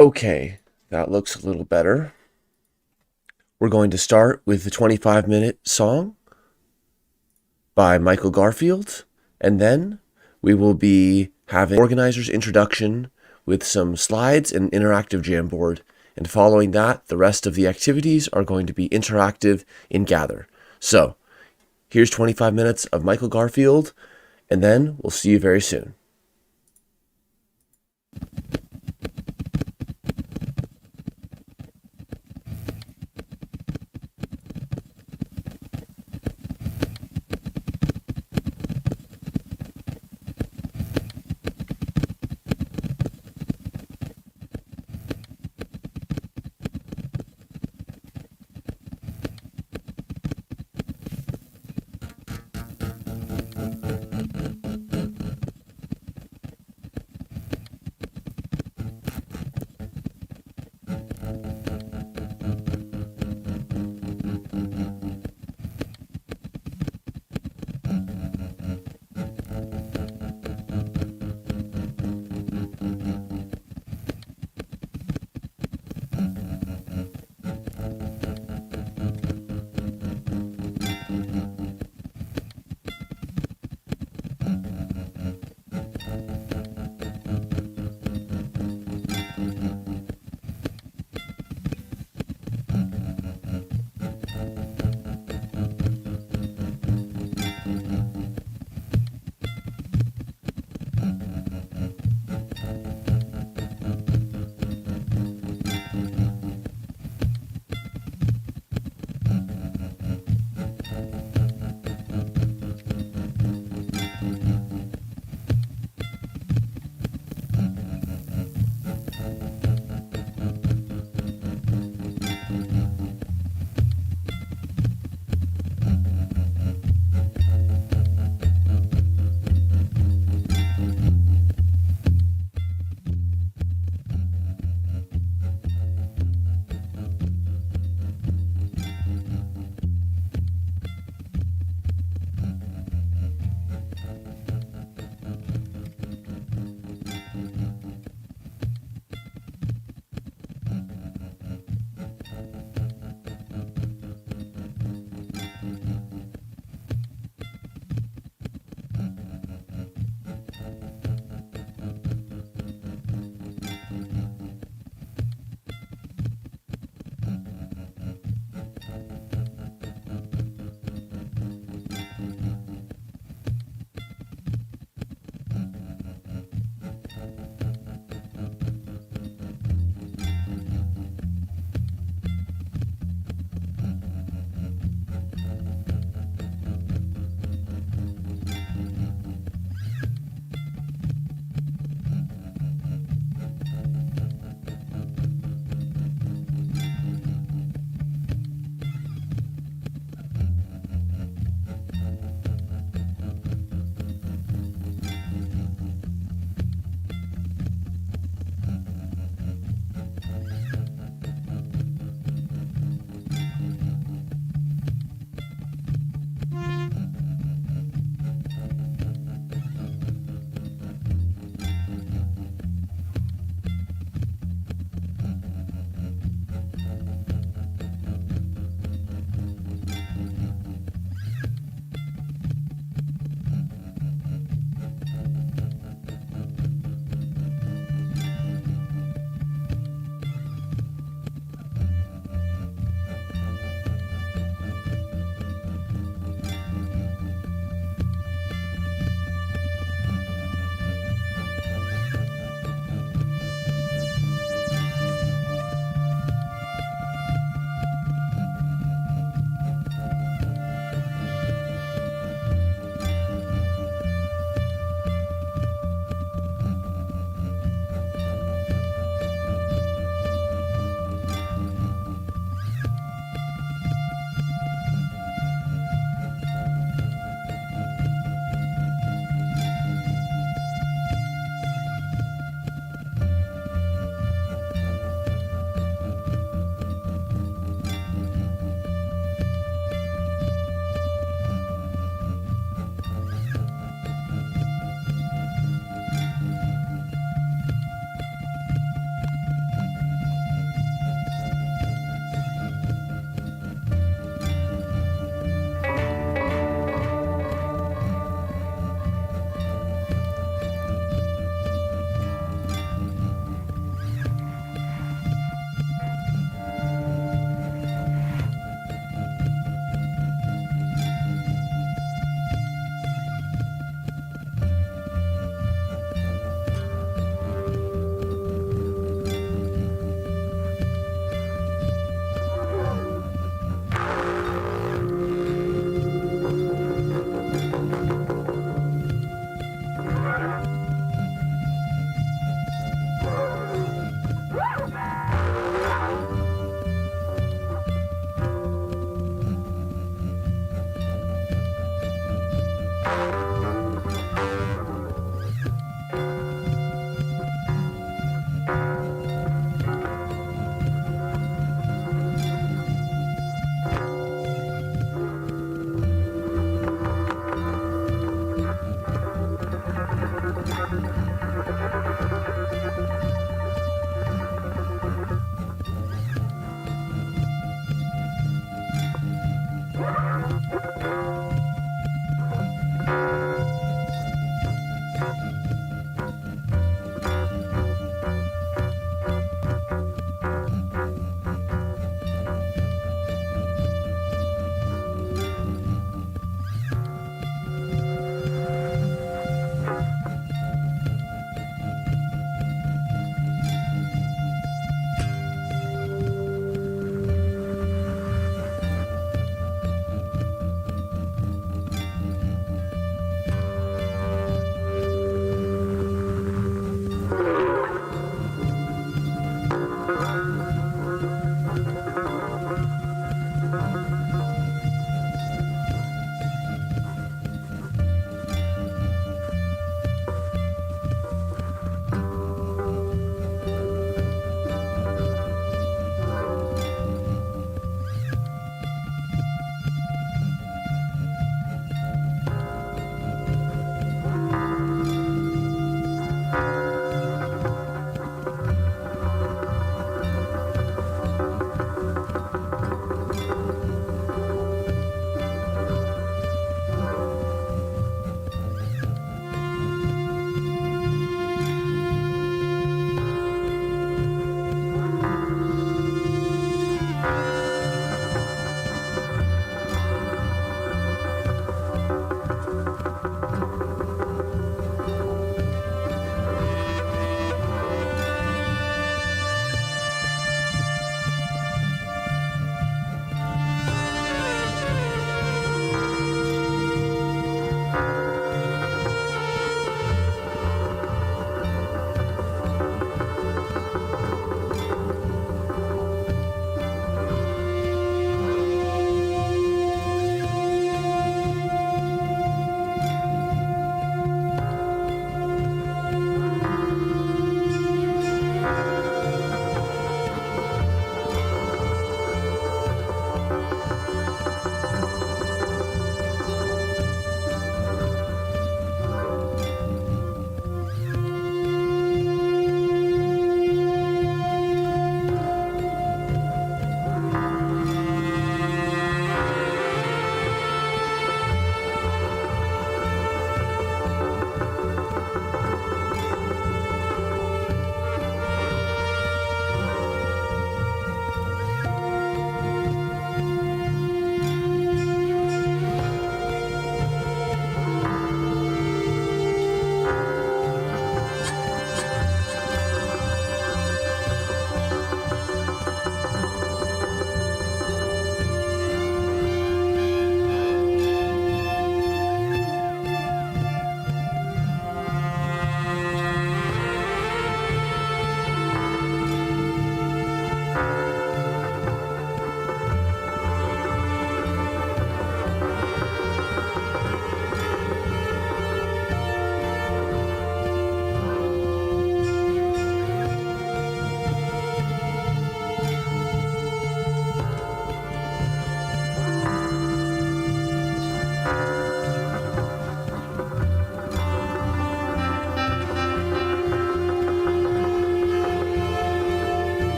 Okay, that looks a little better. We're going to start with the 25-minute song by Michael Garfield, and then we will be having organizer's introduction with some slides and interactive Jamboard. And following that, the rest of the activities are going to be interactive in Gather. So, here's 25 minutes of Michael Garfield, and then we'll see you very soon.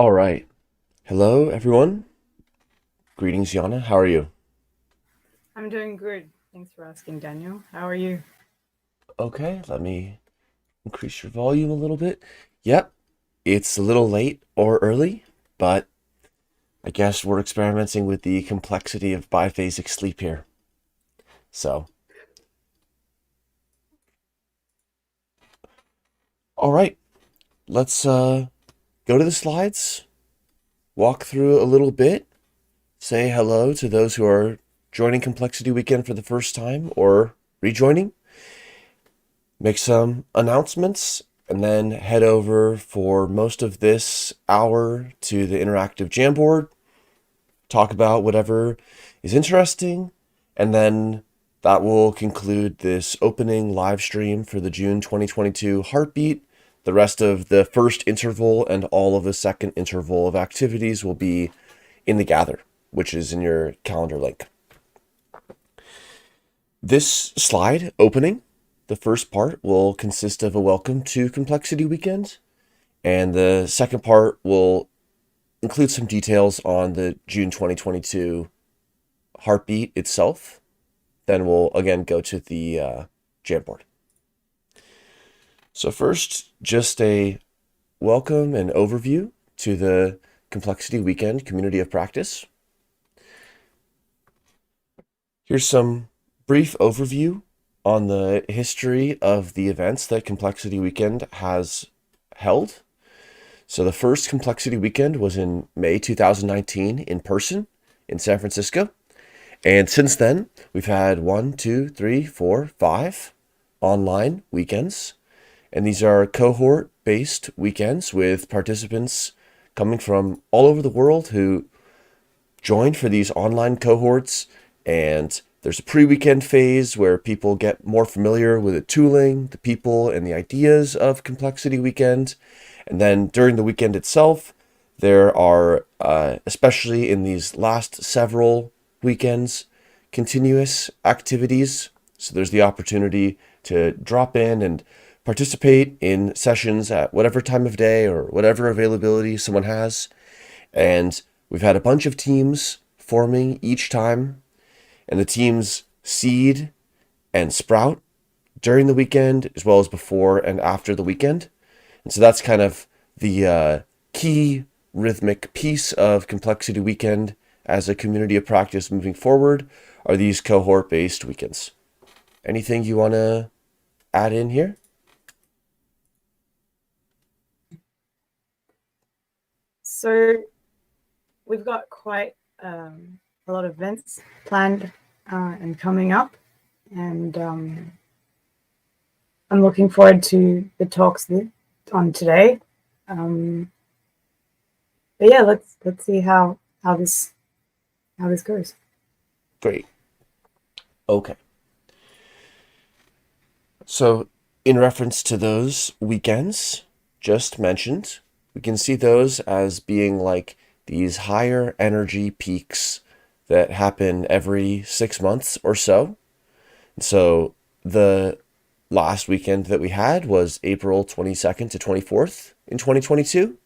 All right. Hello, everyone. Greetings, Yana. How are you? I'm doing good. Thanks for asking, Daniel. How are you? Okay, let me increase your volume a little bit. Yep, it's a little late or early, but I guess we're experimenting with the complexity of biphasic sleep here. So, all right, let's go to the slides, walk through a little bit, say hello to those who are joining Complexity Weekend for the first time or rejoining, make some announcements, and then head over for most of this hour to the interactive Jamboard, talk about whatever is interesting, and then that will conclude this opening live stream for the June 2022 Heartbeat. The rest of the first interval and all of the second interval of activities will be in the Gather, which is in your calendar link. This slide opening, the first part will consist of a welcome to Complexity Weekend, and the second part will include some details on the June 2022 Heartbeat itself. Then we'll again go to the Jamboard. So first, just a welcome and overview to the Complexity Weekend community of practice. Here's some brief overview on the history of the events that Complexity Weekend has held. So the first Complexity Weekend was in May 2019 in person in San Francisco. And since then, we've had 1, 2, 3, 4, 5 online weekends. And these are cohort-based weekends with participants coming from all over the world who joined for these online cohorts. And there's a pre-weekend phase where people get more familiar with the tooling, the people, and the ideas of Complexity Weekend. And then during the weekend itself, there are, especially in these last several weekends, continuous activities. So there's the opportunity to drop in and participate in sessions at whatever time of day or whatever availability someone has. And we've had a bunch of teams forming each time, and the teams seed and sprout during the weekend as well as before and after the weekend. And so that's kind of the key rhythmic piece of Complexity Weekend as a community of practice moving forward are these cohort-based weekends. Anything you want to add in here? So we've got quite a lot of events planned and coming up, and I'm looking forward to the talks on today. But yeah, let's see how this goes. Great. Okay. So, in reference to those weekends just mentioned, we can see those as being like these higher energy peaks that happen every 6 months or so. So, the last weekend that we had was April 22nd to 24th in 2022.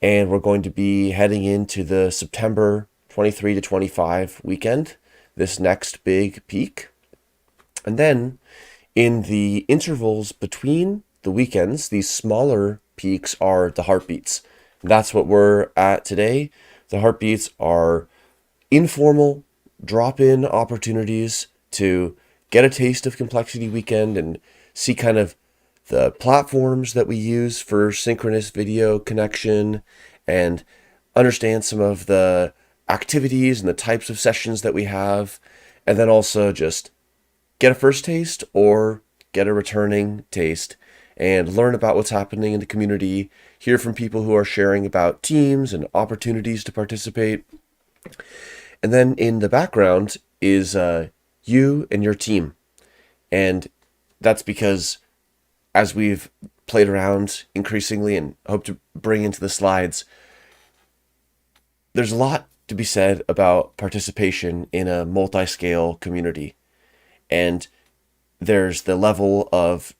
And we're going to be heading into the September 23 to 25 weekend, this next big peak. And then in the intervals between the weekends, these smaller peaks are the heartbeats. That's what we're at today. The heartbeats are informal drop-in opportunities to get a taste of Complexity Weekend and see kind of the platforms that we use for synchronous video connection and understand some of the activities and the types of sessions that we have, and then also just get a first taste or get a returning taste and learn about what's happening in the community, hear from people who are sharing about teams and opportunities to participate. And then in the background is you and your team. And that's because as we've played around increasingly and hope to bring into the slides, there's a lot to be said about participation in a multi-scale community. And there's the level of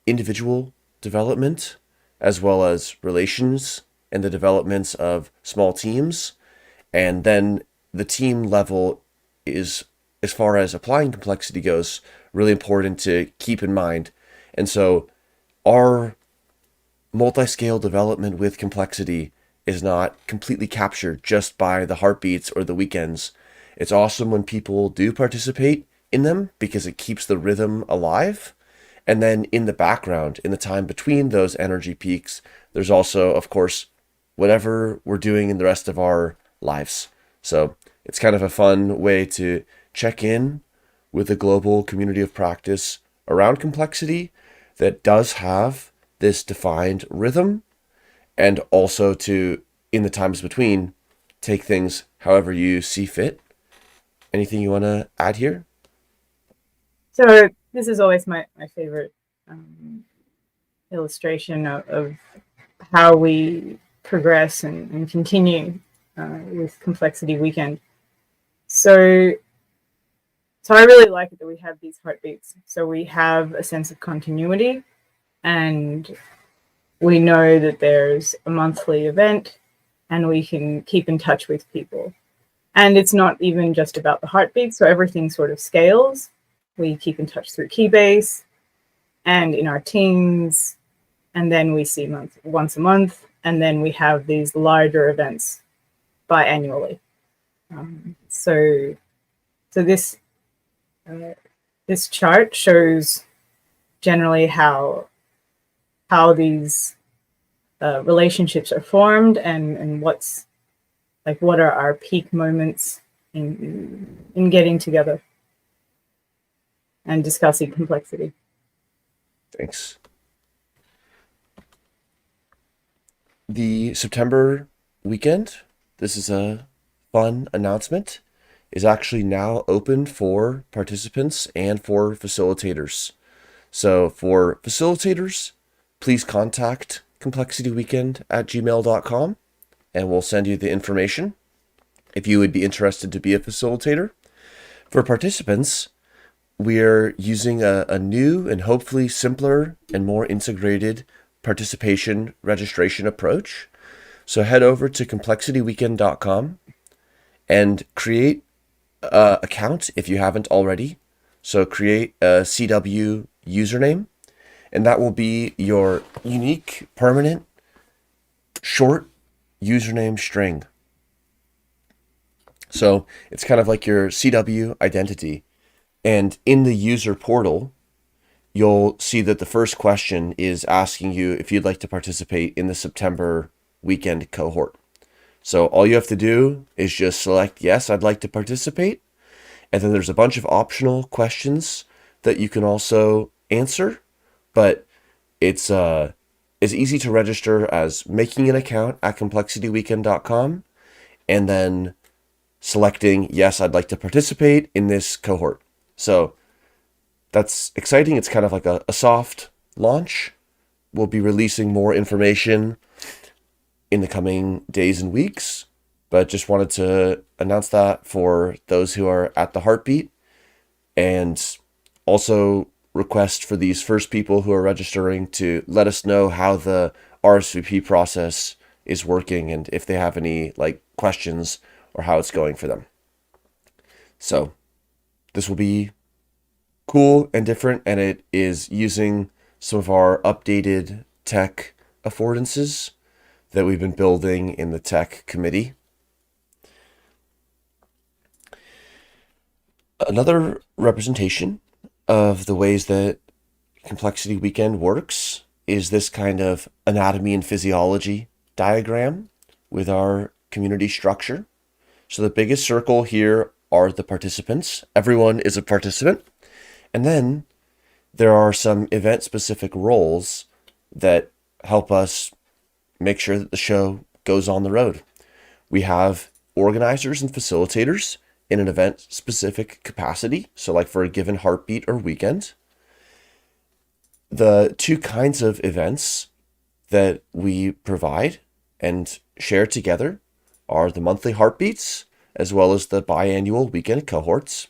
individual development as well as relations and the developments of small teams. And then the team level is, as far as applying complexity goes, really important to keep in mind. And so our multi-scale development with complexity is not completely captured just by the heartbeats or the weekends. It's awesome when people do participate in them because it keeps the rhythm alive. And then in the background, in the time between those energy peaks, there's also, of course, whatever we're doing in the rest of our lives. So it's kind of a fun way to check in with a global community of practice around complexity that does have this defined rhythm, and also to, in the times between, take things however you see fit. Anything you want to add here? So this is always my favorite illustration of how we progress and continue with Complexity Weekend. So I really like it that we have these heartbeats. So we have a sense of continuity, and we know that there's a monthly event, and we can keep in touch with people. And it's not even just about the heartbeats, so everything sort of scales. We keep in touch through Keybase and in our teams, and then we see once a month, and then we have these larger events biannually. So this chart shows generally how these relationships are formed, and what are our peak moments in getting together and discussing complexity. Thanks. The September weekend, this is a fun announcement, is actually now open for participants and for facilitators. So for facilitators, please contact complexityweekend@gmail.com and we'll send you the information if you would be interested to be a facilitator. For participants, we're using a new and hopefully simpler and more integrated participation registration approach. So head over to complexityweekend.com and create an account if you haven't already. So create a CW username, and that will be your unique, permanent, short username string. So it's kind of like your CW identity. And in the user portal, you'll see that the first question is asking you if you'd like to participate in the September weekend cohort. So all you have to do is just select, yes, I'd like to participate. And then there's a bunch of optional questions that you can also answer. But it's as easy to register as making an account at complexityweekend.com and then selecting, yes, I'd like to participate in this cohort. So that's exciting. It's kind of like a soft launch. We'll be releasing more information in the coming days and weeks, but just wanted to announce that for those who are at the heartbeat, and also request for these first people who are registering to let us know how the RSVP process is working and if they have any questions or how it's going for them. So this will be cool and different, and it is using some of our updated tech affordances that we've been building in the tech committee. Another representation of the ways that Complexity Weekend works is this kind of anatomy and physiology diagram with our community structure. So the biggest circle here are the participants. Everyone is a participant. And then there are some event-specific roles that help us make sure that the show goes on the road. We have organizers and facilitators in an event-specific capacity. So like for a given heartbeat or weekend. The two kinds of events that we provide and share together are the monthly heartbeats as well as the biannual weekend cohorts.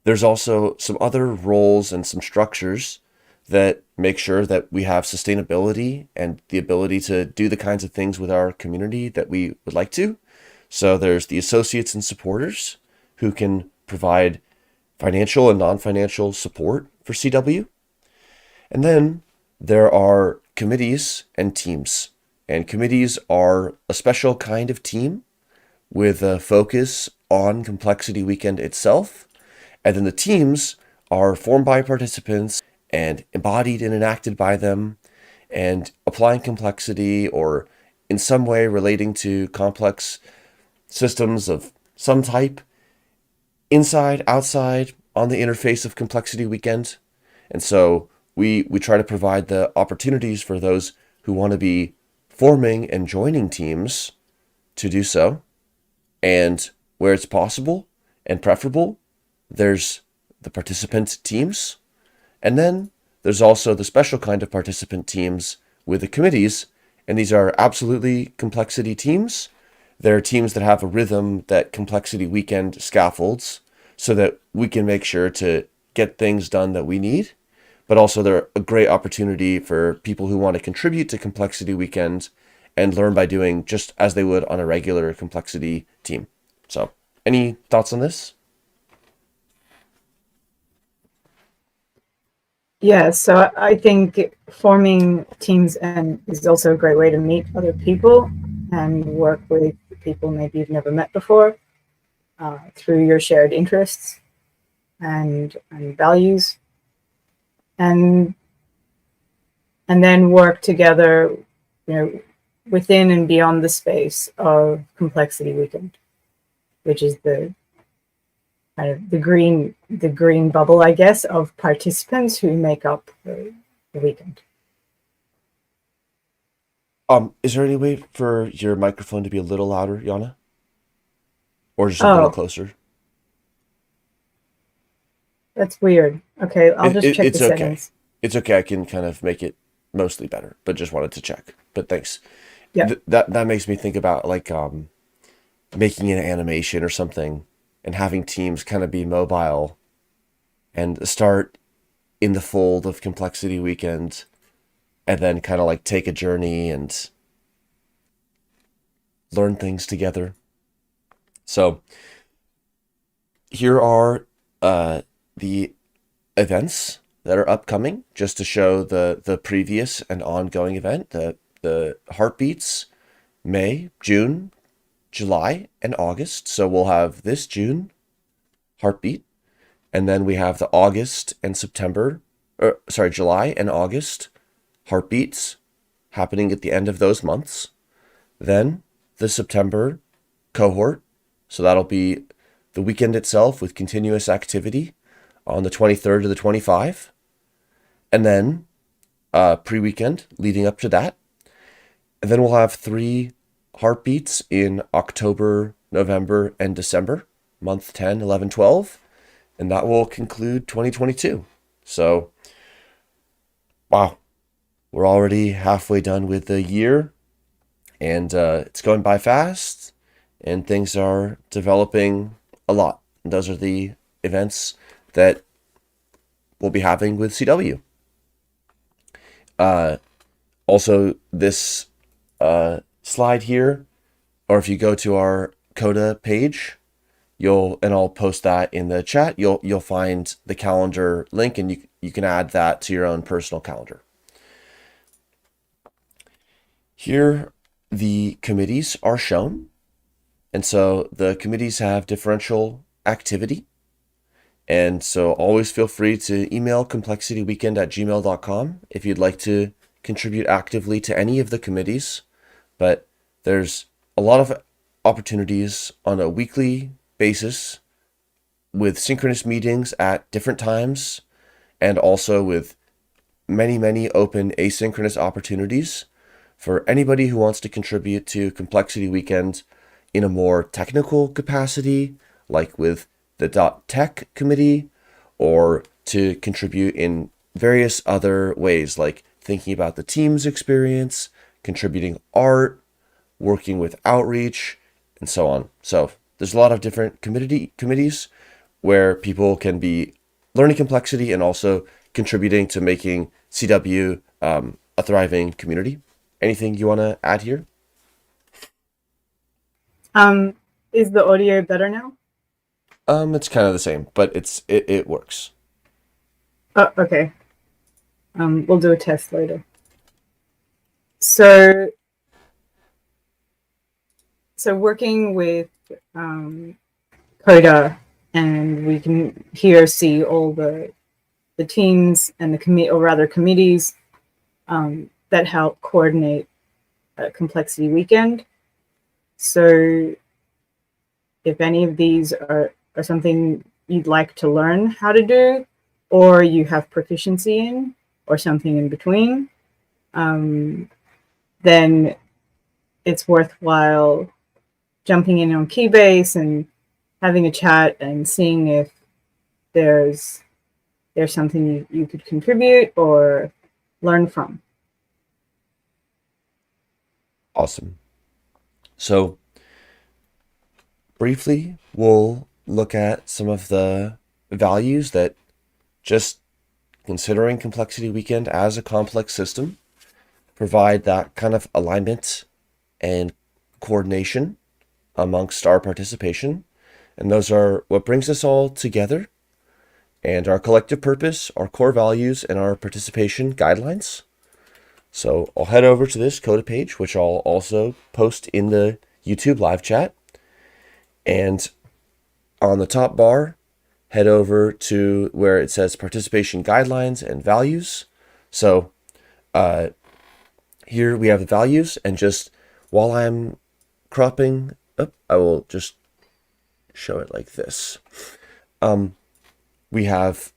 There's also some other roles and some structures that make sure that we have sustainability and the ability to do the kinds of things with our community that we would like to. So there's the associates and supporters who can provide financial and non-financial support for CW. And then there are committees and teams. And committees are a special kind of team with a focus on Complexity Weekend itself. And then the teams are formed by participants and embodied and enacted by them, and applying complexity or in some way relating to complex systems of some type inside, outside, on the interface of Complexity Weekend. And so we try to provide the opportunities for those who want to be forming and joining teams to do so. And where it's possible and preferable, there's the participant teams. And then there's also the special kind of participant teams with the committees. And these are absolutely complexity teams. They're teams that have a rhythm that Complexity Weekend scaffolds so that we can make sure to get things done that we need. But also they're a great opportunity for people who want to contribute to Complexity Weekend and learn by doing just as they would on a regular complexity team. So, any thoughts on this? Yeah, so I think forming teams is also a great way to meet other people and work with people maybe you've never met before through your shared interests and values, and then work together, within and beyond the space of Complexity Weekend, which is the kind of the green bubble, I guess, of participants who make up the weekend. Is there any way for your microphone to be a little louder, Yana? Or just a little closer? That's weird. Okay, I'll just check the settings. It's okay. I can kind of make it mostly better, but just wanted to check. But thanks. Yeah. That makes me think about like making an animation or something and having teams kind of be mobile and start in the fold of Complexity Weekend and then kind of like take a journey and learn things together. So here are the events that are upcoming, just to show the previous and ongoing event. The Heartbeats, May, June, July, and August. So we'll have this June Heartbeat, and then we have the August and July and August Heartbeats happening at the end of those months. Then the September cohort. So that'll be the weekend itself with continuous activity on the 23rd to the 25th. And then pre-weekend leading up to that. And then we'll have 3 Heartbeats in October, November, and December, month 10, 11, 12. And that will conclude 2022. So, wow, we're already halfway done with the year. And it's going by fast. And things are developing a lot. And those are the events that we'll be having with CW. Also, this slide here, or if you go to our Coda page, I'll post that in the chat. You'll find the calendar link, and you can add that to your own personal calendar. Here, the committees are shown, and so the committees have differential activity. And so always feel free to email complexityweekend@gmail.com if you'd like to contribute actively to any of the committees. But there's a lot of opportunities on a weekly basis with synchronous meetings at different times, and also with many, many open asynchronous opportunities for anybody who wants to contribute to Complexity Weekend in a more technical capacity, like with the .tech committee, or to contribute in various other ways, like thinking about the team's experience, contributing art, working with outreach, and so on. So there's a lot of different committees where people can be learning complexity and also contributing to making CW a thriving community. Anything you want to add here? Is the audio better now? It's kind of the same, but it works. Oh, okay. We'll do a test later. So working with Coda, and we can here see all the teams and the committees that help coordinate Complexity Weekend. So if any of these are something you'd like to learn how to do, or you have proficiency in, or something in between, then it's worthwhile jumping in on Keybase and having a chat and seeing if there's something you could contribute or learn from. Awesome. So briefly, we'll look at some of the values that, just considering Complexity Weekend as a complex system, provide that kind of alignment and coordination amongst our participation. And those are what brings us all together, and our collective purpose, our core values, and our participation guidelines. So I'll head over to this Coda page, which I'll also post in the YouTube live chat. And on the top bar, head over to where it says participation guidelines and values. So here we have the values, and just while I'm cropping up, I will just show it like this. We have,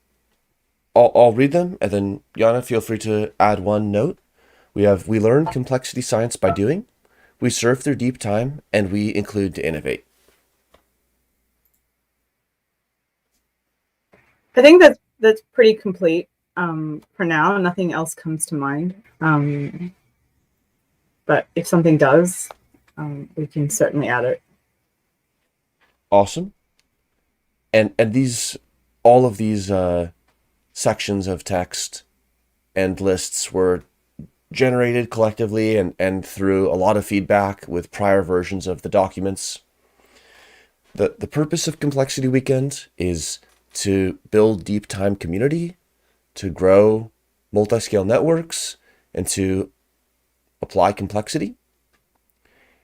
I'll read them, and then Yana, feel free to add one note. We have, we learn complexity science by doing, we serve through deep time, and we include to innovate. I think that's pretty complete for now. Nothing else comes to mind. But if something does, we can certainly add it. Awesome. And these, all of these sections of text and lists were generated collectively and through a lot of feedback with prior versions of the documents. The purpose of Complexity Weekend is to build deep time community, to grow multi-scale networks, and to apply complexity.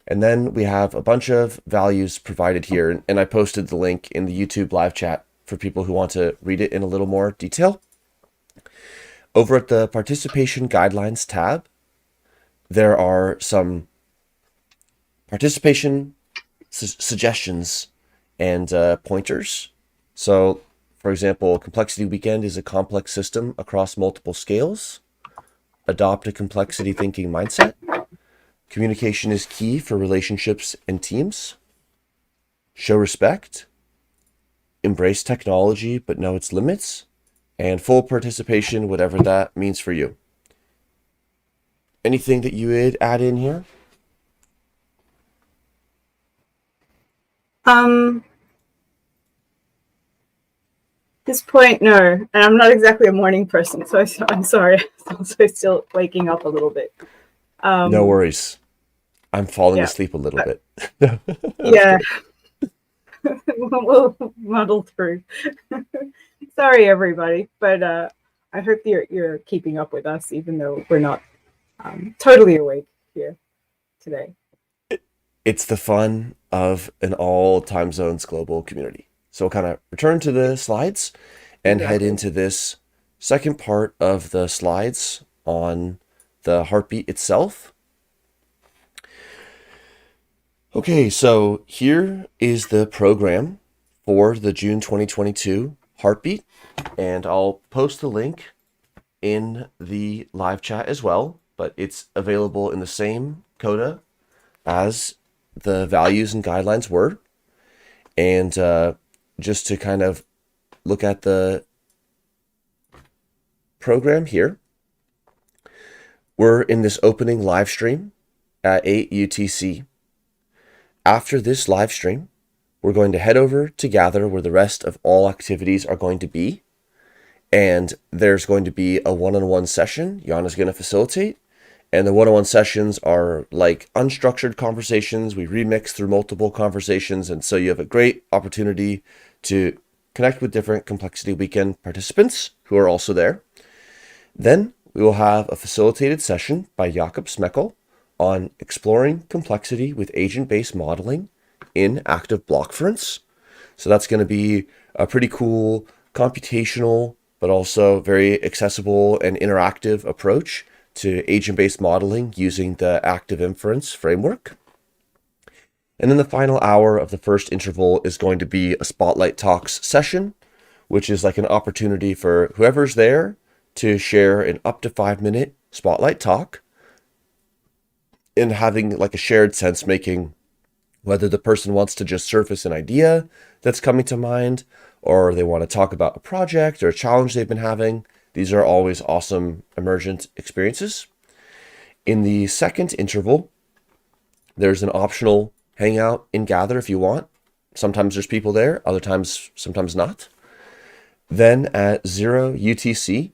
And then we have a bunch of values provided here, and I posted the link in the YouTube live chat for people who want to read it in a little more detail. Over at the Participation Guidelines tab, there are some participation suggestions and pointers. So, for example, Complexity Weekend is a complex system across multiple scales. Adopt a complexity thinking mindset. Communication is key for relationships and teams. Show respect. Embrace technology, but know its limits. And full participation, whatever that means for you. Anything that you would add in here? This point, no. And I'm not exactly a morning person, so I'm sorry. I'm also still waking up a little bit. No worries. I'm falling asleep a little bit. Yeah. We'll muddle through. Sorry, everybody, but I hope you're keeping up with us, even though we're not totally awake here today. It's the fun of an all time zones global community. So we'll kind of return to the slides and head into this second part of the slides on the heartbeat itself. Okay, so here is the program for the June 2022 heartbeat, and I'll post the link in the live chat as well, but it's available in the same coda as the values and guidelines were. And just to kind of look at the program here, we're in this opening live stream at 8 UTC. After this live stream, we're going to head over to Gather, where the rest of all activities are going to be. And there's going to be a one-on-one session Yana's going to facilitate. And the one-on-one sessions are like unstructured conversations. We remix through multiple conversations. And so you have a great opportunity to connect with different Complexity Weekend participants who are also there. Then we will have a facilitated session by Jakob Smeckel on exploring complexity with agent-based modeling in active blockference. So that's going to be a pretty cool computational, but also very accessible and interactive approach to agent-based modeling using the active inference framework. And then the final hour of the first interval is going to be a Spotlight Talks session, which is like an opportunity for whoever's there to share an up to 5-minute Spotlight talk and having like a shared sense making, whether the person wants to just surface an idea that's coming to mind, or they want to talk about a project or a challenge they've been having. These are always awesome emergent experiences. In the second interval, there's an optional hangout and gather if you want. Sometimes there's people there, other times, sometimes not. Then at 0 UTC,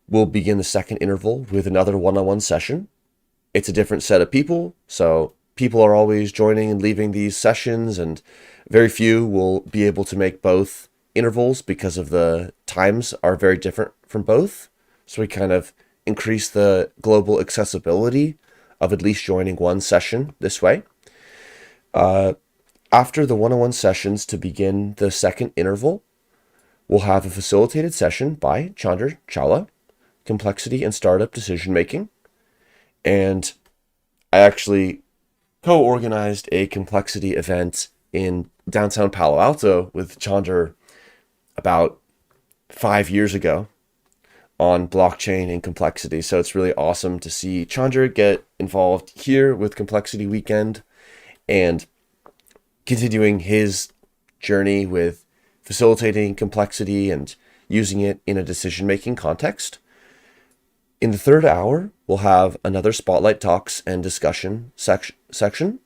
we'll begin the second interval with another one-on-one session. It's a different set of people, so people are always joining and leaving these sessions, and very few will be able to make both intervals because of the times are very different from both. So we kind of increase the global accessibility of at least joining one session this way. After the one-on-one sessions to begin the second interval, we'll have a facilitated session by Chandra Chawla, Complexity and Startup Decision Making. And I actually co-organized a complexity event in downtown Palo Alto with Chandra about 5 years ago on blockchain and complexity. So it's really awesome to see Chandra get involved here with Complexity Weekend and continuing his journey with facilitating complexity and using it in a decision-making context. In the third hour, we'll have another Spotlight Talks and discussion section.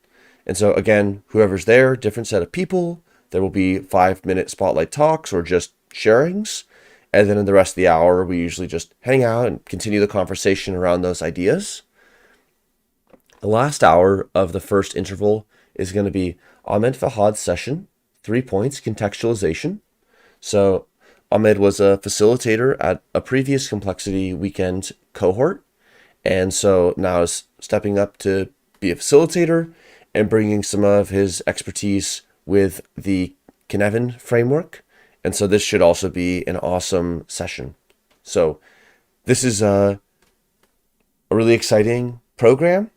And so again, whoever's there, different set of people, there will be 5-minute Spotlight Talks or just sharings. And then in the rest of the hour, we usually just hang out and continue the conversation around those ideas. The last hour of the first interval is going to be Ahmed Fahad's session, 3 points, contextualization. So Ahmed was a facilitator at a previous Complexity Weekend cohort, and so now is stepping up to be a facilitator and bringing some of his expertise with the Kinevin framework. And so this should also be an awesome session. So this is a really exciting program.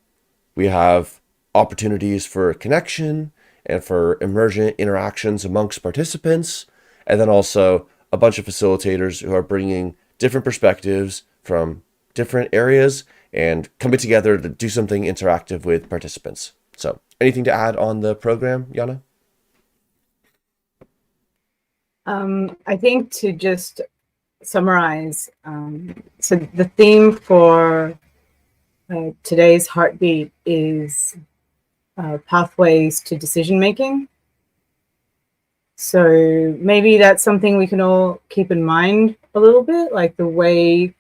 We have opportunities for connection and for emergent interactions amongst participants, and then also a bunch of facilitators who are bringing different perspectives from different areas and coming together to do something interactive with participants. So anything to add on the program, Yana? I think to just summarize, so the theme for today's Heartbeat is pathways to decision making. So maybe that's something we can all keep in mind a little bit, like the way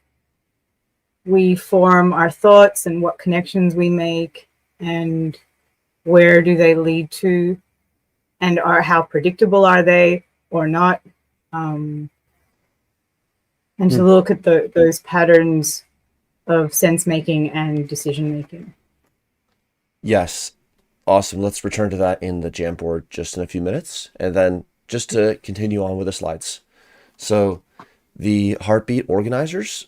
we form our thoughts and what connections we make and where do they lead to, and how predictable are they or not, and to look at those patterns of sense making and decision making. Yes. Awesome. Let's return to that in the Jamboard just in a few minutes. And then just to continue on with the slides. So the Heartbeat organizers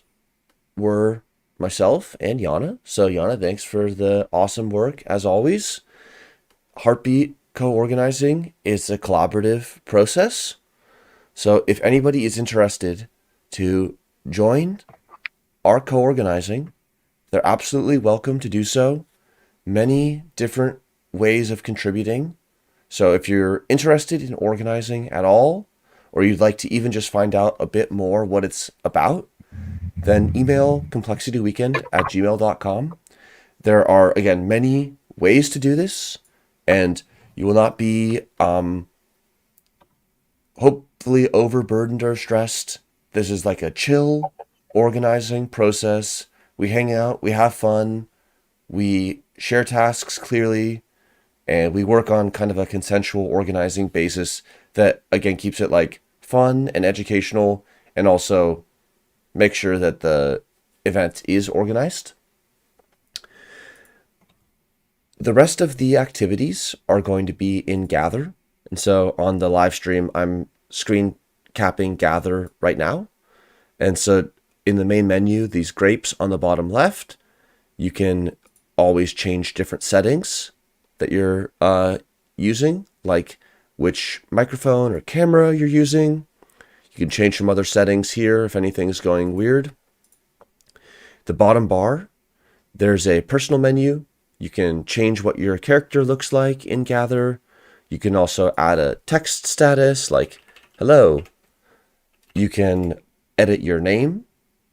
were myself and Yana. So Yana, thanks for the awesome work as always. Heartbeat co-organizing is a collaborative process. So if anybody is interested to join our co-organizing, they're absolutely welcome to do so. Many different ways of contributing. So if you're interested in organizing at all, or you'd like to even just find out a bit more what it's about, then email complexityweekend@gmail.com. There are, again, many ways to do this, and you will not be hopefully overburdened or stressed This is like a chill organizing process. We hang out, we have fun, we share tasks clearly, and we work on kind of a consensual organizing basis that again keeps it like fun and educational, and also make sure that the event is organized. The rest of the activities are going to be in Gather. And so on the live stream, I'm screen capping Gather right now. And so in the main menu, these grapes on the bottom left, you can always change different settings that you're using, like which microphone or camera you're using. You can change some other settings here if anything's going weird. The bottom bar, there's a personal menu. You can change what your character looks like in Gather. You can also add a text status like hello. You can edit your name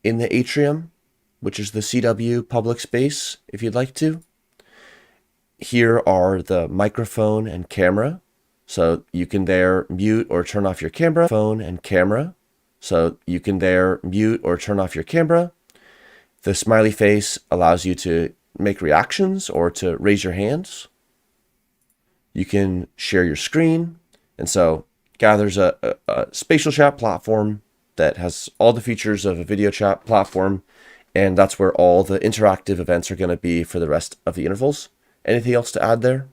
in the atrium, which is the CW public space, if you'd like to. Here are the microphone and camera. So you can there mute or turn off your camera. Phone and camera. So you can there mute or turn off your camera. The smiley face allows you to make reactions or to raise your hands. You can share your screen. And so Gather's a spatial chat platform that has all the features of a video chat platform. And that's where all the interactive events are going to be for the rest of the intervals. Anything else to add there?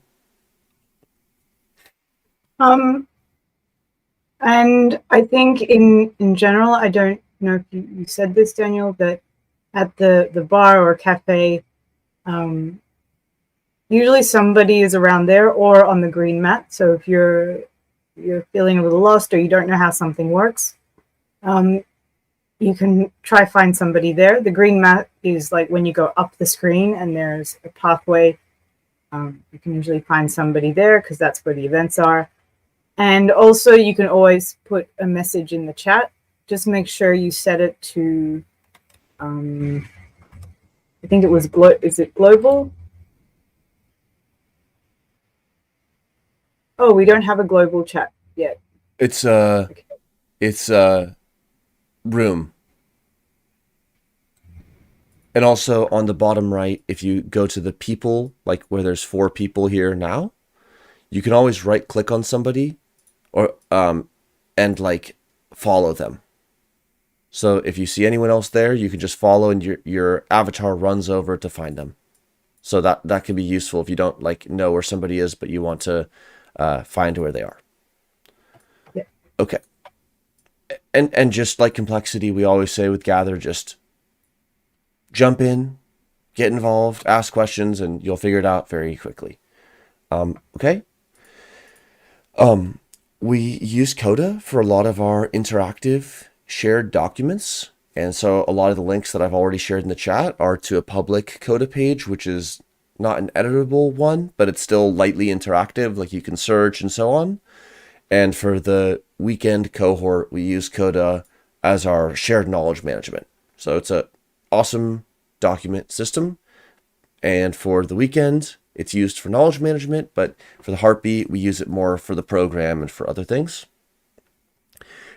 And I think in general, I don't know if you said this, Daniel, that at the bar or cafe, usually somebody is around there or on the green mat. So if you're feeling a little lost or you don't know how something works, you can try find somebody there. The green mat is like when you go up the screen and there's a pathway. You can usually find somebody there because that's where the events are. And also you can always put a message in the chat. Just make sure you set it to, I think it was, is it global? Oh, we don't have a global chat yet. It's room. And also on the bottom right, if you go to the people, like where there's 4 people here now, you can always right click on somebody or and like follow them. So if you see anyone else there, you can just follow and your avatar runs over to find them. So that can be useful if you don't like know where somebody is, but you want to find where they are. Yeah. Okay. And just like complexity, we always say with Gather, just jump in, get involved, ask questions, and you'll figure it out very quickly. Okay. We use Coda for a lot of our interactive shared documents. And so a lot of the links that I've already shared in the chat are to a public Coda page, which is not an editable one, but it's still lightly interactive, like you can search and so on. And for the weekend cohort, we use Coda as our shared knowledge management. So it's an awesome document system. And for the weekend, it's used for knowledge management, but for the Heartbeat, we use it more for the program and for other things.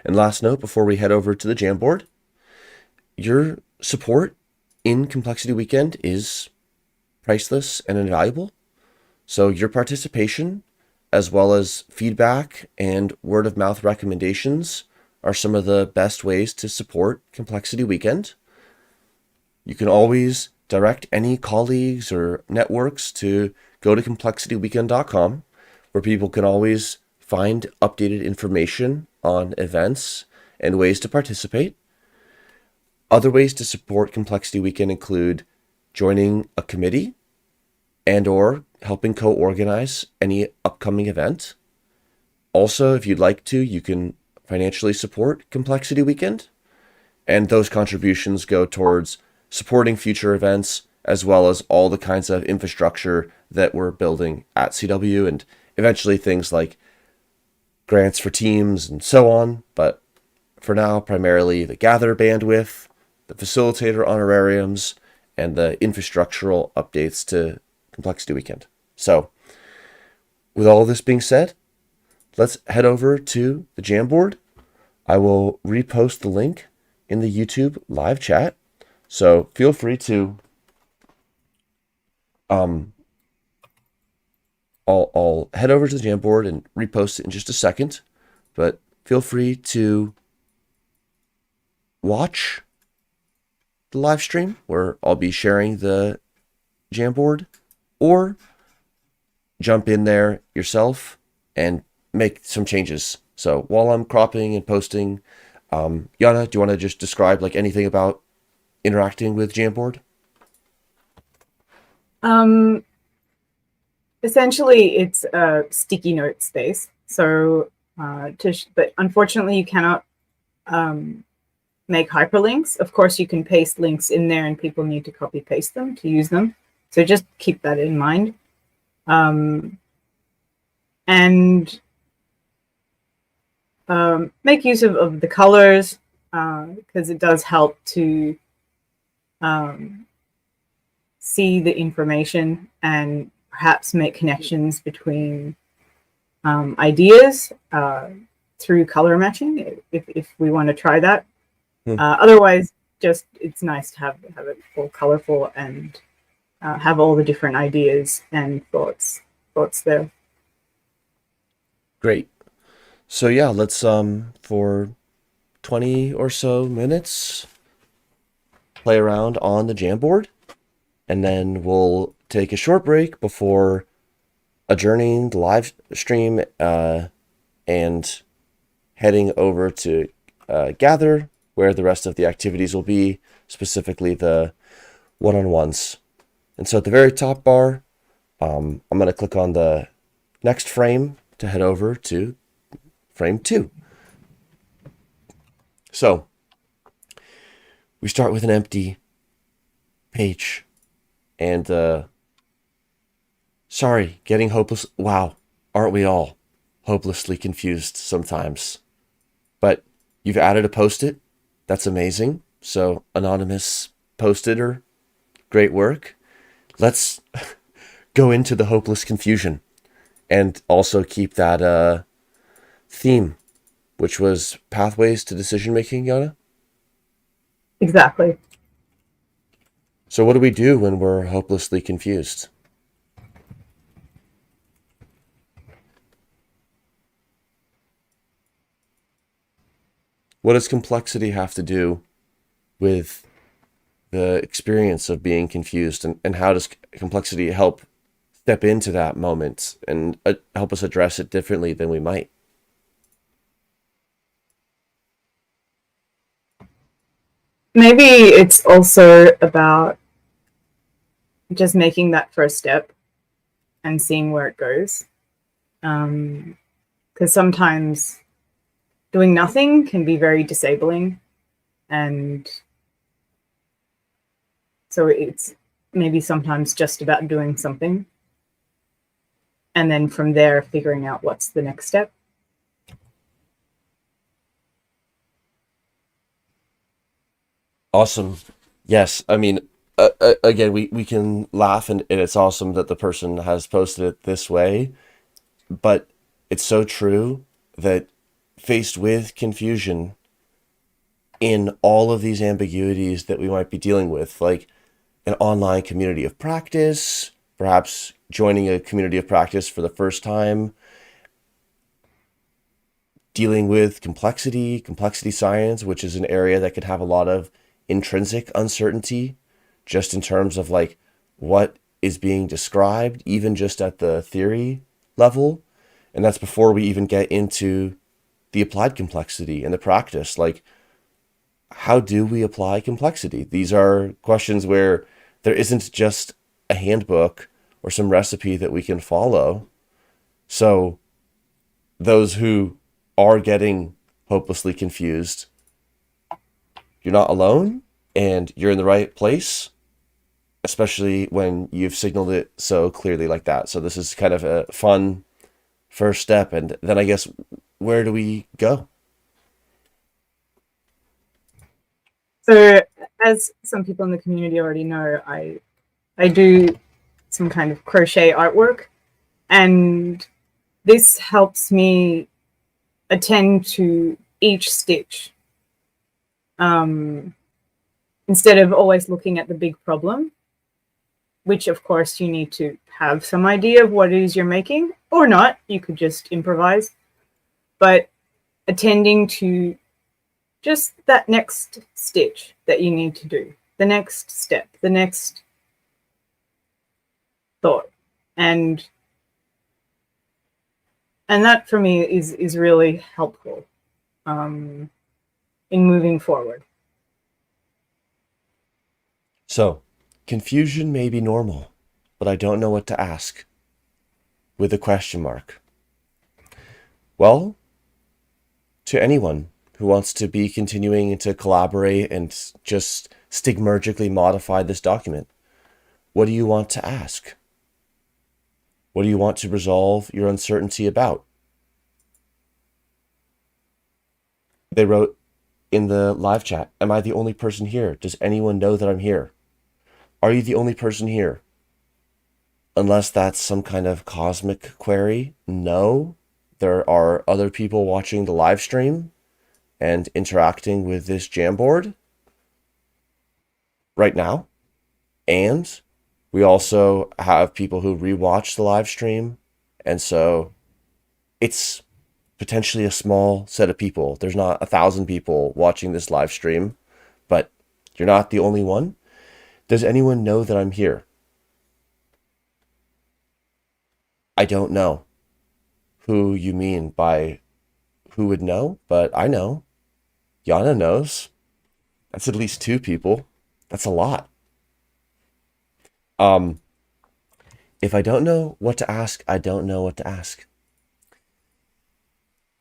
And last note, before we head over to the Jamboard, your support in Complexity Weekend is priceless and invaluable. So your participation, as well as feedback and word of mouth recommendations, are some of the best ways to support Complexity Weekend. You can always direct any colleagues or networks to go to complexityweekend.com, where people can always find updated information on events and ways to participate. Other ways to support Complexity Weekend include joining a committee and or helping co-organize any upcoming event. Also, if you'd like to, you can financially support Complexity Weekend, and those contributions go towards supporting future events, as well as all the kinds of infrastructure that we're building at CW, and eventually things like grants for teams and so on. But for now, primarily the Gather bandwidth, the facilitator honorariums, and the infrastructural updates to Complexity Weekend. So with all this being said, let's head over to the Jamboard. I will repost the link in the YouTube live chat. So feel free to I'll head over to the Jamboard and repost it in just a second, but feel free to watch the live stream where I'll be sharing the Jamboard, or jump in there yourself and make some changes. So while I'm cropping and posting, Yana, do you want to just describe like anything about interacting with Jamboard? Essentially, it's a sticky note space. So, but unfortunately, you cannot make hyperlinks. Of course, you can paste links in there, and people need to copy paste them to use them. So just keep that in mind. And make use of the colors, because it does help to see the information and perhaps make connections between ideas through color matching if we want to try that. Otherwise, just it's nice to have it all colorful and have all the different ideas and thoughts there. Great. So yeah, let's for 20 or so minutes play around on the Jamboard, and then we'll take a short break before adjourning the live stream and heading over to Gather, where the rest of the activities will be, specifically the one-on-ones. And so at the very top bar, I'm going to click on the next frame to head over to frame 2. So we start with an empty page, and sorry, getting hopeless. Wow, aren't we all hopelessly confused sometimes? But you've added a post-it. That's amazing. So anonymous post-iter, great work. Let's go into the hopeless confusion and also keep that theme, which was pathways to decision making, Yana. Exactly. So what do we do when we're hopelessly confused? What does complexity have to do with the experience of being confused, and how does complexity help step into that moment and help us address it differently than we might? Maybe it's also about just making that first step and seeing where it goes. Because sometimes doing nothing can be very disabling. And so it's maybe sometimes just about doing something. And then from there, figuring out what's the next step. Awesome. Yes. I mean, again, we can laugh, and it's awesome that the person has posted it this way, but it's so true that faced with confusion in all of these ambiguities that we might be dealing with, like an online community of practice, perhaps joining a community of practice for the first time, dealing with complexity science, which is an area that could have a lot of intrinsic uncertainty, just in terms of like what is being described, even just at the theory level. And that's before we even get into the applied complexity and the practice. Like, how do we apply complexity? These are questions where there isn't just a handbook or some recipe that we can follow. So those who are getting hopelessly confused, you're not alone, and you're in the right place, especially when you've signaled it so clearly like that. So this is kind of a fun first step. And then I guess, where do we go? So as some people in the community already know, I do some kind of crochet artwork, and this helps me attend to each stitch instead of always looking at the big problem, which of course you need to have some idea of what it is you're making, or not. You could just improvise. But attending to just that next stitch that you need to do, the next step, the next thought. And that for me is really helpful in moving forward. So, confusion may be normal, but I don't know what to ask. With a question mark. Well, to anyone who wants to be continuing to collaborate and just stigmergically modify this document, what do you want to ask? What do you want to resolve your uncertainty about? They wrote in the live chat, am I the only person here? Does anyone know that I'm here? Are you the only person here? Unless that's some kind of cosmic query, no. There are other people watching the live stream and interacting with this Jamboard right now. And we also have people who rewatch the live stream. And so it's potentially a small set of people. There's not 1,000 people watching this live stream, but you're not the only one. Does anyone know that I'm here? I don't know who you mean by who would know, but I know. Yana knows. That's at least 2 people. That's a lot. If I don't know what to ask, I don't know what to ask.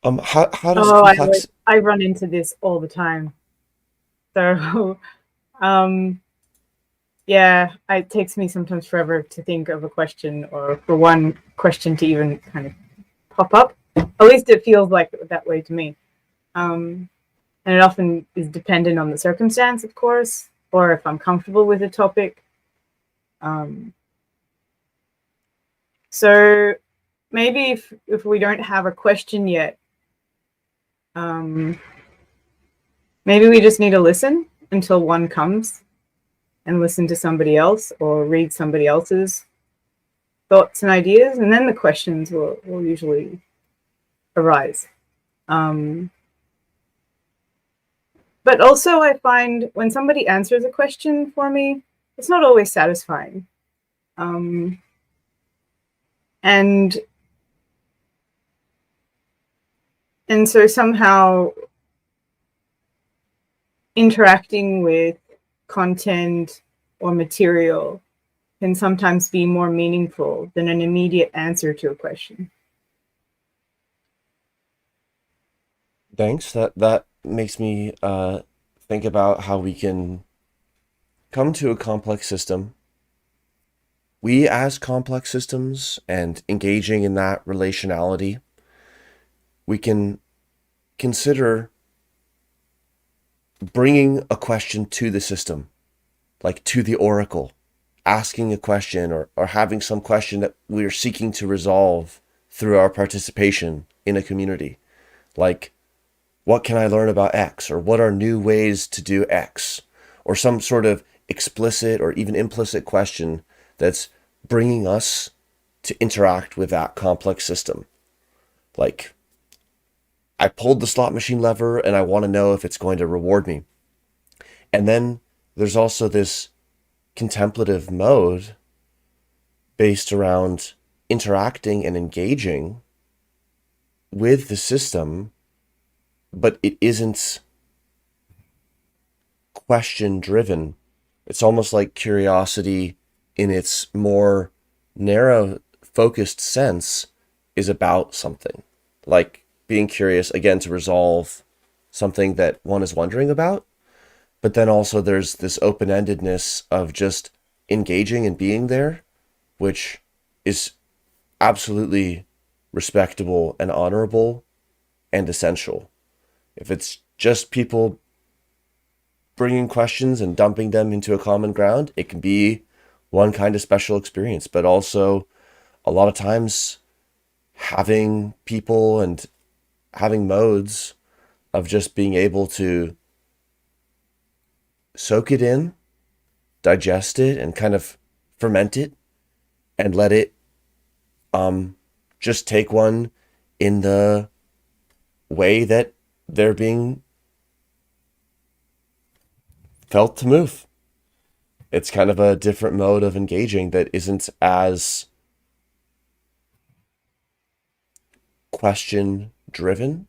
How does complex? I run into this all the time. So, yeah, it takes me sometimes forever to think of a question, or for one question to even kind of pop up. At least it feels like that way to me. And it often is dependent on the circumstance, of course, or if I'm comfortable with a topic. So maybe if we don't have a question yet, maybe we just need to listen until one comes, and listen to somebody else or read somebody else's thoughts and ideas, and then the questions will usually arise. But also I find when somebody answers a question for me, it's not always satisfying. And so somehow interacting with content or material can sometimes be more meaningful than an immediate answer to a question. Thanks. That makes me think about how we can come to a complex system. We, as complex systems and engaging in that relationality, we can consider bringing a question to the system, like to the oracle, asking a question or having some question that we are seeking to resolve through our participation in a community. Like, what can I learn about X? Or what are new ways to do X? Or some sort of explicit or even implicit question that's bringing us to interact with that complex system. Like, I pulled the slot machine lever and I want to know if it's going to reward me. And then there's also this contemplative mode based around interacting and engaging with the system, but it isn't question driven. It's almost like curiosity in its more narrow focused sense is about something, like being curious again to resolve something that one is wondering about. But then also there's this open-endedness of just engaging and being there, which is absolutely respectable and honorable and essential. If it's just people bringing questions and dumping them into a common ground, it can be one kind of special experience. But also a lot of times having people and having modes of just being able to soak it in, digest it, and kind of ferment it, and let it just take one in the way that they're being felt to move. It's kind of a different mode of engaging that isn't as question driven,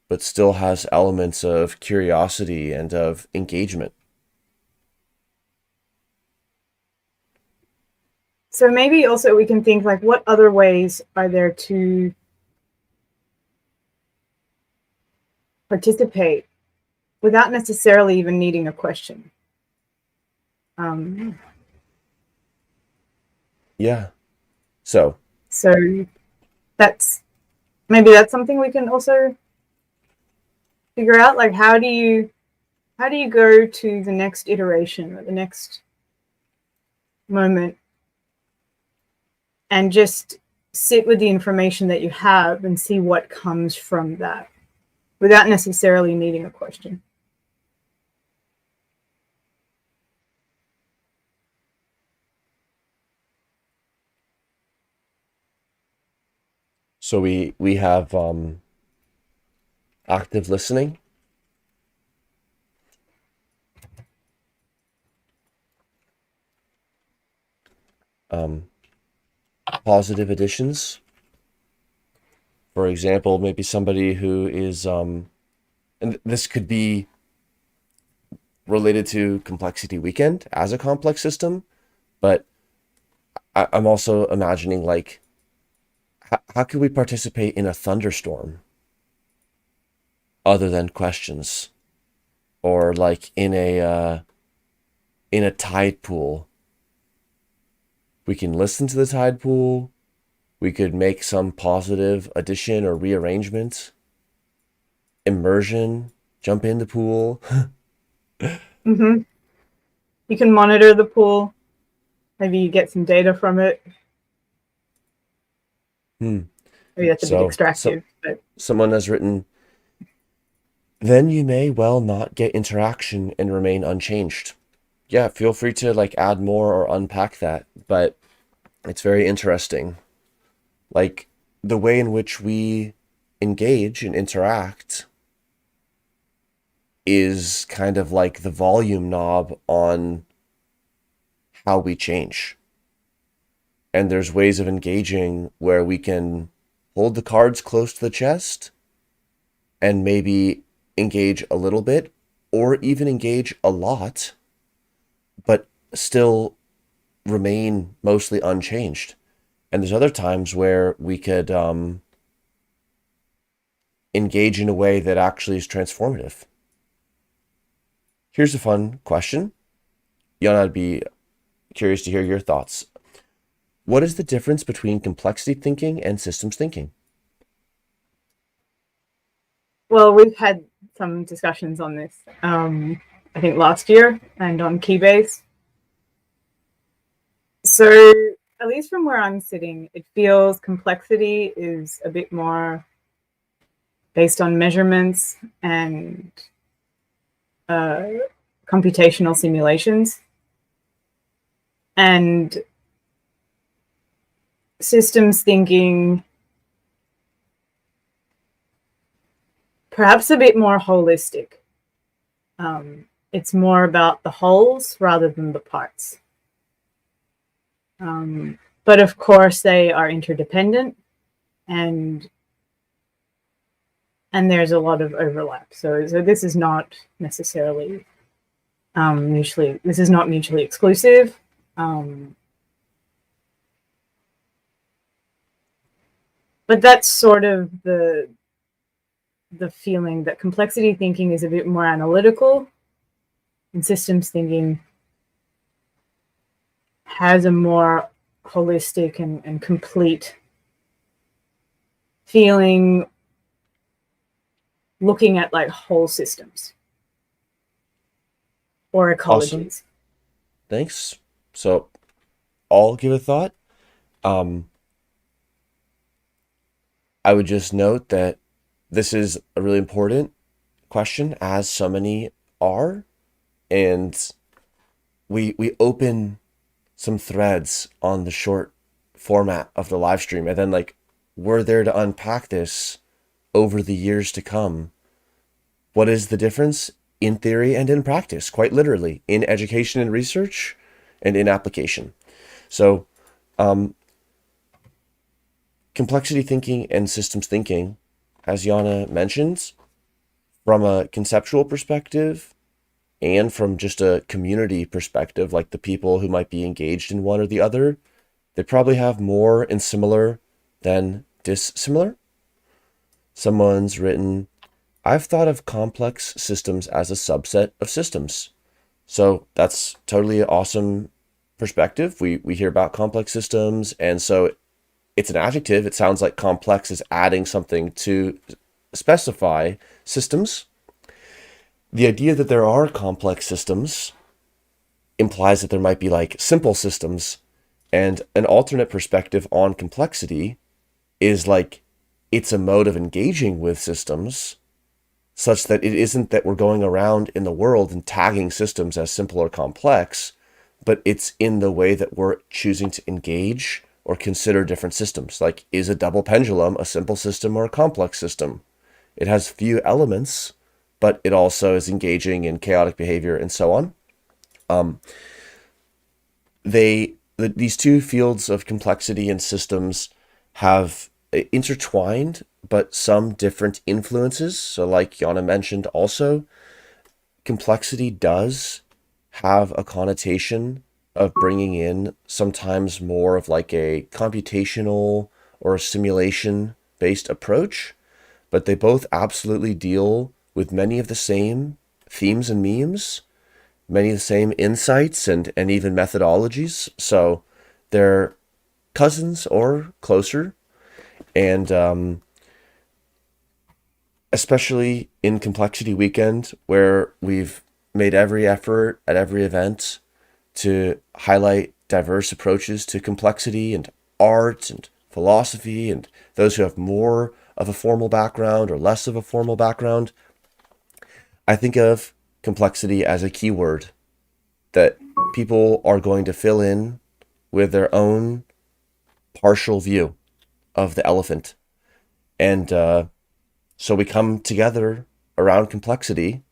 but still has elements of curiosity and of engagement. So maybe also we can think like, what other ways are there to participate without necessarily even needing a question? Yeah. So So that's something we can also figure out. Like, how do you go to the next iteration or the next moment and just sit with the information that you have and see what comes from that without necessarily needing a question? so we have active listening, um, positive additions. For example, maybe somebody who is and this could be related to Complexity Weekend as a complex system, but I'm also imagining like how could we participate in a thunderstorm other than questions, or like in a tide pool. We can listen to the tide pool. We could make some positive addition or rearrangement. Immersion, jump in the pool. Mm-hmm. You can monitor the pool. Maybe you get some data from it. Hmm. Maybe that's a bit So extractive, but someone has written, then you may well not get interaction and remain unchanged. Yeah, feel free to like add more or unpack that, but it's very interesting. Like the way in which we engage and interact is kind of like the volume knob on how we change. And there's ways of engaging where we can hold the cards close to the chest and maybe engage a little bit or even engage a lot, but still remain mostly unchanged. And there's other times where we could engage in a way that actually is transformative. Here's a fun question. Yana, I'd be curious to hear your thoughts. What is the difference between complexity thinking and systems thinking? well, we've had some discussions on this. I think last year and on Keybase. So at least from where I'm sitting, it feels complexity is a bit more based on measurements and computational simulations. And systems thinking, perhaps a bit more holistic. It's more about the wholes rather than the parts. But of course, they are interdependent, and there's a lot of overlap. So this is not necessarily mutually. This is not mutually exclusive. But that's sort of the feeling that complexity thinking is a bit more analytical, and systems thinking has a more holistic and complete feeling, looking at like whole systems or Awesome. ecologies. Thanks. So I'll give a thought. Um, I would just note that this is a really important question, as so many are, and we open some threads on the short format of the live stream, and then like we're there to unpack this over the years to come. What is the difference in theory and in practice, quite literally, in education and research and in application? So complexity thinking and systems thinking, as Yana mentioned, from a conceptual perspective and from just a community perspective, like the people who might be engaged in one or the other, they probably have more in similar than dissimilar. Someone's written, I've thought of complex systems as a subset of systems. So that's totally an awesome perspective. We hear about complex systems, and so it's an adjective. It sounds like complex is adding something to specify systems. The idea that there are complex systems implies that there might be like simple systems, and an alternate perspective on complexity is like it's a mode of engaging with systems such that it isn't that we're going around in the world and tagging systems as simple or complex, but it's in the way that we're choosing to engage or consider different systems. Like, is a double pendulum a simple system or a complex system? It has few elements, but it also is engaging in chaotic behavior and so on. These two fields of complexity and systems have intertwined, but some different influences. So like Yana mentioned also, complexity does have a connotation of bringing in sometimes more of like a computational or a simulation based approach, but they both absolutely deal with many of the same themes and memes, many of the same insights and even methodologies. So they're cousins or closer. And especially in Complexity Weekend, where we've made every effort at every event to highlight diverse approaches to complexity and art and philosophy, and those who have more of a formal background or less of a formal background, I think of complexity as a keyword that people are going to fill in with their own partial view of the elephant. And so we come together around complexity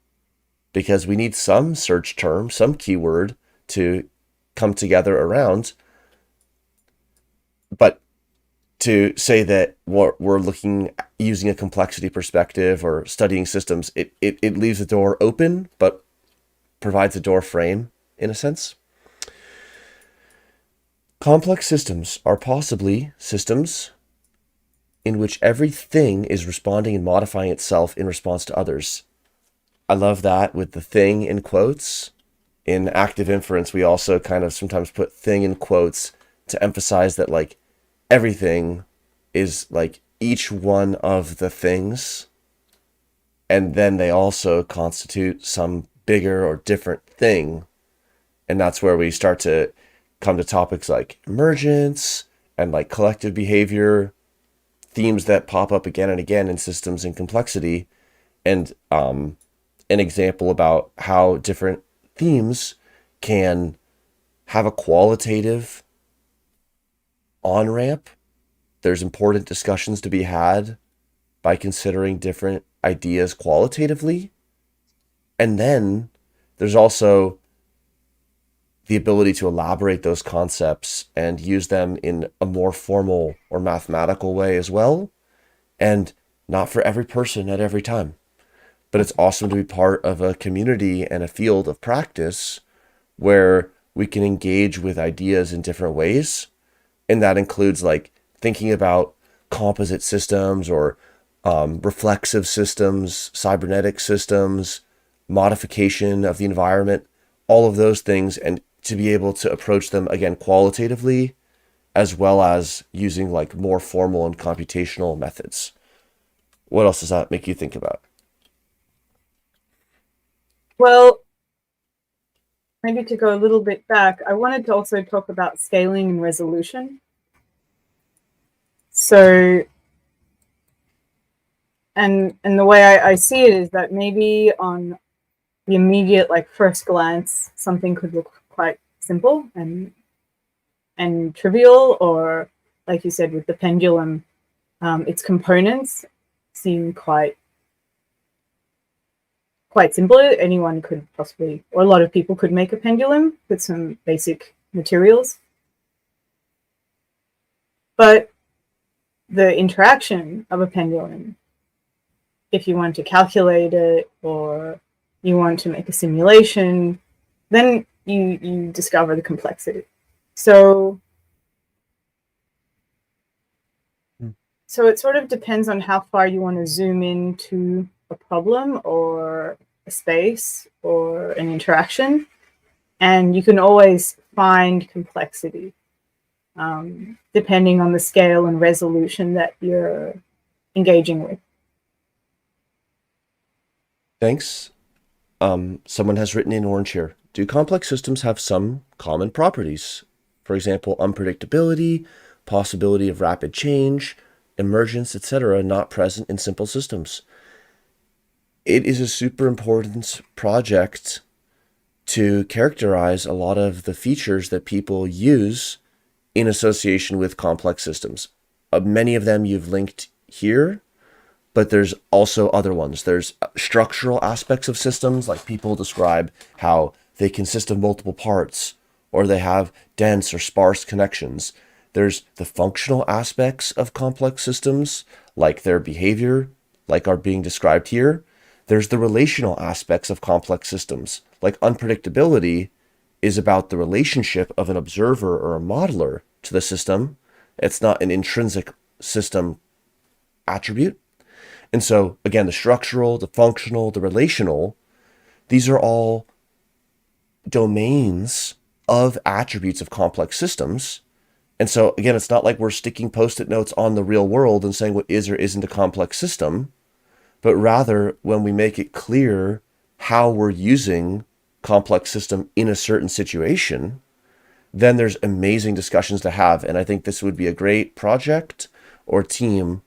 because we need some search term, some keyword to come together around. But to say that we're looking using a complexity perspective or studying systems, it leaves the door open, but provides a door frame in a sense. Complex systems are possibly systems in which everything is responding and modifying itself in response to others. I love that with the thing in quotes. In active inference, we also kind of sometimes put thing in quotes to emphasize that like everything is like each one of the things, and then they also constitute some bigger or different thing. And that's where we start to come to topics like emergence and like collective behavior, themes that pop up again and again in systems and complexity, and an example about how different themes can have a qualitative on-ramp. There's important discussions to be had by considering different ideas qualitatively. And then there's also the ability to elaborate those concepts and use them in a more formal or mathematical way as well. And not for every person at every time. But it's awesome to be part of a community and a field of practice where we can engage with ideas in different ways. And that includes like thinking about composite systems or reflexive systems, cybernetic systems, modification of the environment, all of those things, and to be able to approach them again qualitatively, as well as using like more formal and computational methods. What else does that make you think about? Well, maybe to go a little bit back, I wanted to also talk about scaling and resolution. So, and the way I see it is that maybe on the immediate, like, first glance, something could look quite simple and trivial, or like you said with the pendulum, its components seem quite simple. Anyone could possibly, or a lot of people could make a pendulum with some basic materials. But the interaction of a pendulum, if you want to calculate it or you want to make a simulation, then you discover the complexity. So it sort of depends on how far you want to zoom into a problem or a space or an interaction. And you can always find complexity depending on the scale and resolution that you're engaging with. Thanks. Someone has written in orange here. Do complex systems have some common properties? For example, unpredictability, possibility of rapid change, emergence, etc., not present in simple systems. It is a super important project to characterize a lot of the features that people use in association with complex systems. Many of them you've linked here, but there's also other ones. There's structural aspects of systems, like people describe how they consist of multiple parts, or they have dense or sparse connections. There's the functional aspects of complex systems, like their behavior, like are being described here. There's the relational aspects of complex systems, like unpredictability is about the relationship of an observer or a modeler to the system. It's not an intrinsic system attribute. And so, again, the structural, the functional, the relational, these are all domains of attributes of complex systems. And so, again, it's not like we're sticking post-it notes on the real world and saying what is or isn't a complex system, but rather when we make it clear how we're using complex system in a certain situation, then there's amazing discussions to have. And I think this would be a great project or team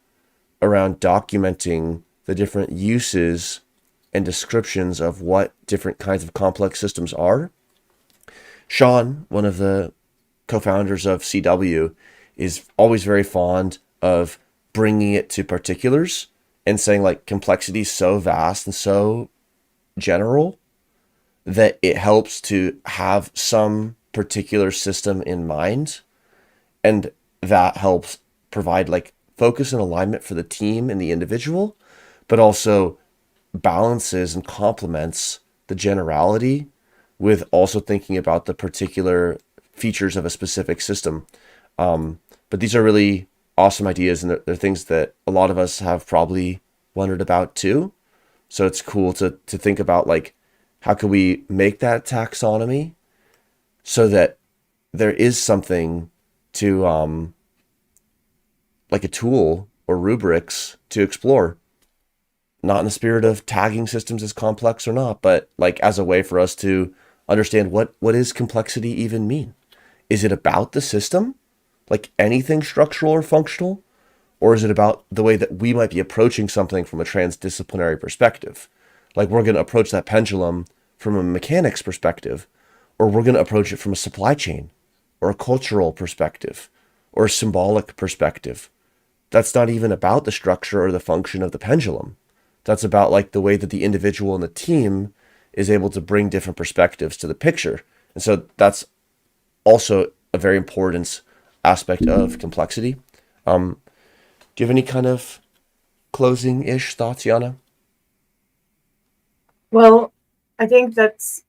around documenting the different uses and descriptions of what different kinds of complex systems are. Sean, one of the co-founders of CW, is always very fond of bringing it to particulars and saying like complexity is so vast and so general that it helps to have some particular system in mind, and that helps provide like focus and alignment for the team and the individual, but also balances and complements the generality with also thinking about the particular features of a specific system. But these are really awesome ideas, and they're things that a lot of us have probably wondered about too. So it's cool to think about like, how can we make that taxonomy so that there is something to like a tool or rubrics to explore, not in the spirit of tagging systems as complex or not, but like as a way for us to understand what is complexity even mean. Is it about the system, like anything structural or functional, or is it about the way that we might be approaching something from a transdisciplinary perspective? Like we're going to approach that pendulum from a mechanics perspective, or we're going to approach it from a supply chain or a cultural perspective or a symbolic perspective. That's not even about the structure or the function of the pendulum. That's about like the way that the individual and the team is able to bring different perspectives to the picture. And so that's also a very important aspect of complexity. Do you have any kind of closing-ish thoughts, Yana? Well, I think that's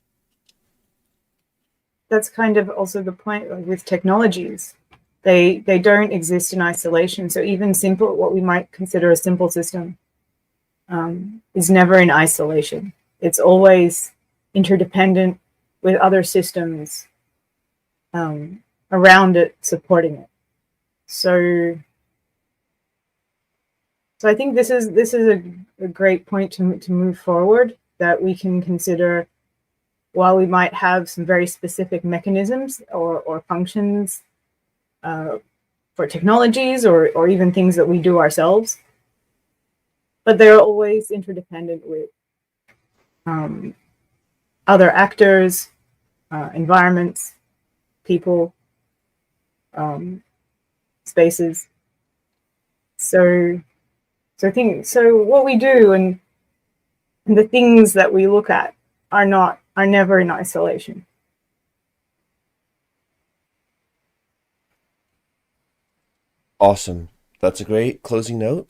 kind of also the point, like, with technologies. They don't exist in isolation. So even simple, what we might consider a simple system, is never in isolation. It's always interdependent with other systems around it, supporting it. So I think this is a great point to move forward, that we can consider, while we might have some very specific mechanisms or functions for technologies or even things that we do ourselves, but they're always interdependent with other actors, environments, people, spaces. So I think what we do and the things that we look at are never in isolation. Awesome. That's a great closing note.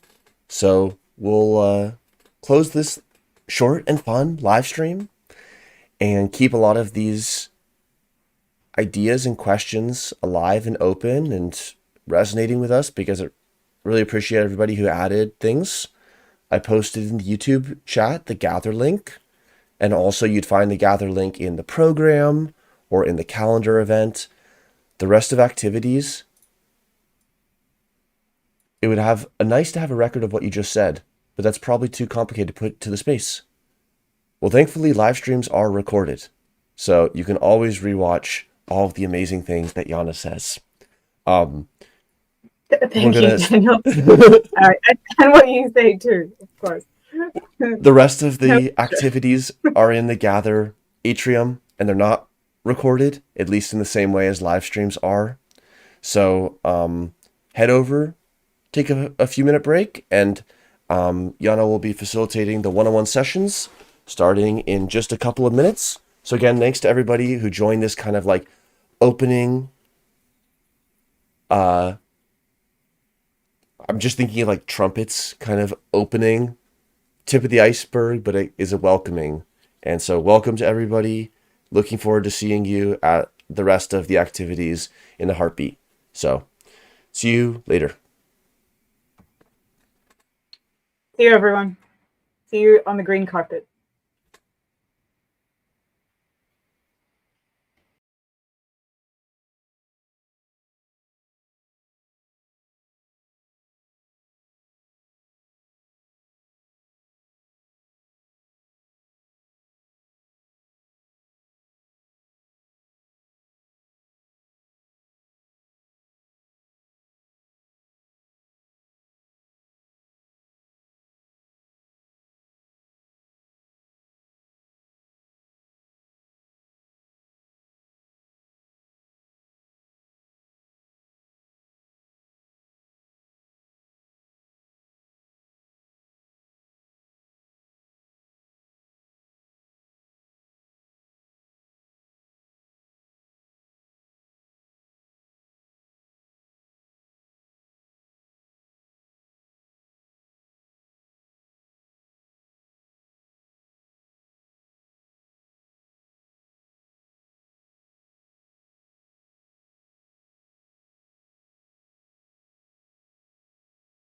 So we'll close this short and fun live stream and keep a lot of these ideas and questions alive and open and resonating with us, because I really appreciate everybody who added things. I posted in the YouTube chat the Gather link, and also you'd find the Gather link in the program or in the calendar event. The rest of activities, it would have nice to have a record of what you just said, but that's probably too complicated to put to the space. Well, thankfully, live streams are recorded, so you can always rewatch all of the amazing things that Yana says. Thank you, Daniel. And what you say too, of course. The rest of the activities are in the Gather atrium, and they're not recorded, at least in the same way as live streams are. So head over, take a few minute break, and Yana will be facilitating the one-on-one sessions starting in just a couple of minutes. So again, thanks to everybody who joined this kind of like opening. I'm just thinking of like trumpets kind of opening, tip of the iceberg, but it is a welcoming. And so welcome to everybody. Looking forward to seeing you at the rest of the activities in the Heartbeat. So see you later. See you, everyone. See you on the green carpet.